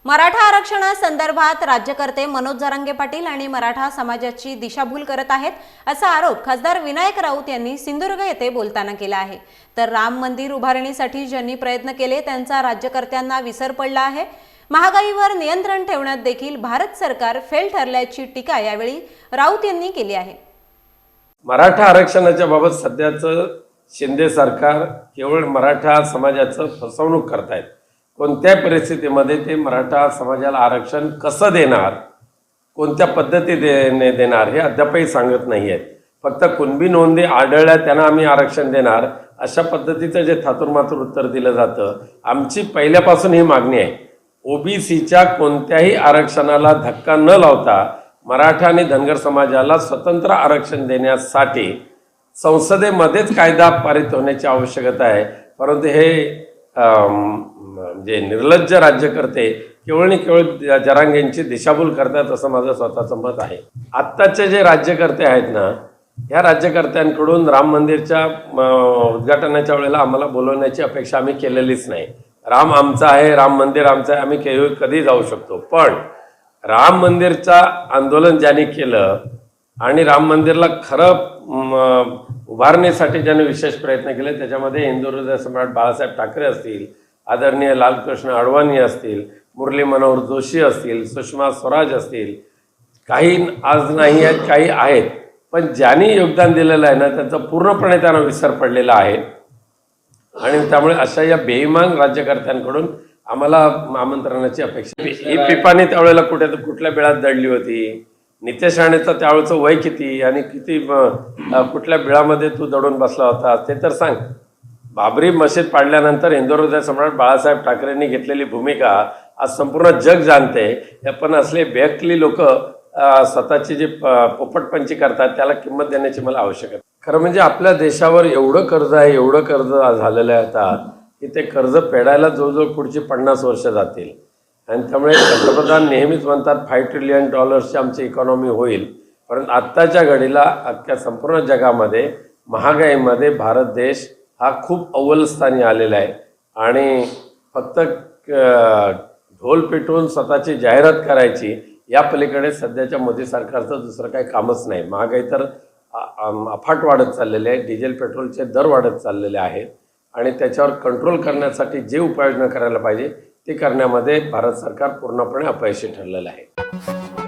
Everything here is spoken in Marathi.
मराठा आरक्षणासंदर्भात राज्यकर्ते मनोज जरांगे पाटील आणि मराठा समाजाची दिशाभूल करत आहेत असा आरोप खासदार विनायक राऊत यांनी सिंधुदुर्ग येथे बोलताना केला आहे। तर राम मंदिर उभारणीसाठी ज्यांनी प्रयत्न केले त्यांचा राज्यकर्त्यांना विसर पडला आहे। महागाईवर नियंत्रण ठेवण्यात देखील भारत सरकार फेल ठरल्याची टीका यावेळी राऊत यांनी केली आहे। मराठा आरक्षणाच्या बाबत सध्याचं शिंदे सरकार केवळ मराठा समाजाचं फसवणूक करतायत। कोणत्या परिस्थितीमध्ये ते मराठा समाजाला आरक्षण कसं देणार, कोणत्या पद्धतीने देणार हे अद्यापही सांगत नाही आहेत। फक्त कुणबी नोंदी आढळल्या त्यांना आम्ही आरक्षण देणार अशा पद्धतीचं जे थातुरमातुर उत्तर दिलं जातं। आमची पहिल्यापासून ही मागणी आहे, ओबीसीच्या कोणत्याही आरक्षणाला धक्का न लावता मराठा आणि धनगर समाजाला स्वतंत्र आरक्षण देण्यासाठी संसदेमध्येच कायदा पारित होण्याची आवश्यकता आहे। परंतु हे जे निर्लज्ज राज्यकर्ते केवळ आणि केवळ जरांगेंची दिशाभूल करतात असं माझं स्वतःचं मत आहे। आत्ताचे जे राज्यकर्ते आहेत ना, ह्या राज्यकर्त्यांकडून राम मंदिरच्या उद्घाटनाच्या वेळेला आम्हाला बोलवण्याची अपेक्षा आम्ही केलेलीच नाही। राम आमचा आहे, राम मंदिर आमचं आहे, आम्ही कधी जाऊ शकतो। पण राम मंदिरचा आंदोलन ज्यांनी केलं आणि राम मंदिरला खरं उभारणीसाठी ज्यांनी विशेष प्रयत्न केले त्याच्यामध्ये हिंदू हृदय सम्राट बाळासाहेब ठाकरे असतील, आदरणीय लालकृष्ण अडवाणी असतील, मुरली मनोहर जोशी असतील, सुषमा स्वराज असतील, काही आज नाही आहेत, काही आहेत, पण ज्यांनी योगदान दिलेलं आहे ना त्यांचं पूर्णपणे त्यांना विसर पडलेला आहे। आणि त्यामुळे अशा या बेईमान राज्यकर्त्यांकडून आम्हाला आमंत्रणाची अपेक्षा। ही पिपाणी त्यावेळेला कुठल्या बिळात दडली होती, नितेश राणेचं त्यावेळेचं वय किती आणि किती कुठल्या बिळामध्ये तू दडून बसला होता ते तर सांग। बाबरी मशीद पाडल्यानंतर हिंदू हृदय सम्राट बाळासाहेब ठाकरेंनी घेतलेली भूमिका आज संपूर्ण जग जाणते। पण असले बेअक्कली लोक स्वतःची जी पोपटपंची करतात त्याला किंमत देण्याची मला आवश्यकता आहे। खरं म्हणजे आपल्या देशावर एवढं कर्ज आहे, एवढं कर्ज झालेलं आहे आता की ते कर्ज फेडायला जवळजवळ पुढची 50 वर्ष जातील। आणि त्यामुळे पंतप्रधान नेहमीच म्हणतात $5 ट्रिलियन आमची इकॉनॉमी होईल, परंतु आत्ताच्या घडीला अख्ख्या संपूर्ण जगामध्ये महागाईमध्ये भारत देश हा खूप अव्वल स्थानी आलेला आहे। आणि फक्त ढोल पेटवून स्वतःची जाहिरात करायची या पलीकडे सध्याच्या मोदी सरकारचं दुसरं काही कामच नाही। महागाई तर अफाट वाढत चाललेली आहे, डिझेल पेट्रोलचे दर वाढत चाललेले आहेत आणि त्याच्यावर कंट्रोल करण्यासाठी जे उपाययोजना करायला पाहिजे ते करण्यामध्ये भारत सरकार पूर्णपणे अपयशी ठरलेलं आहे।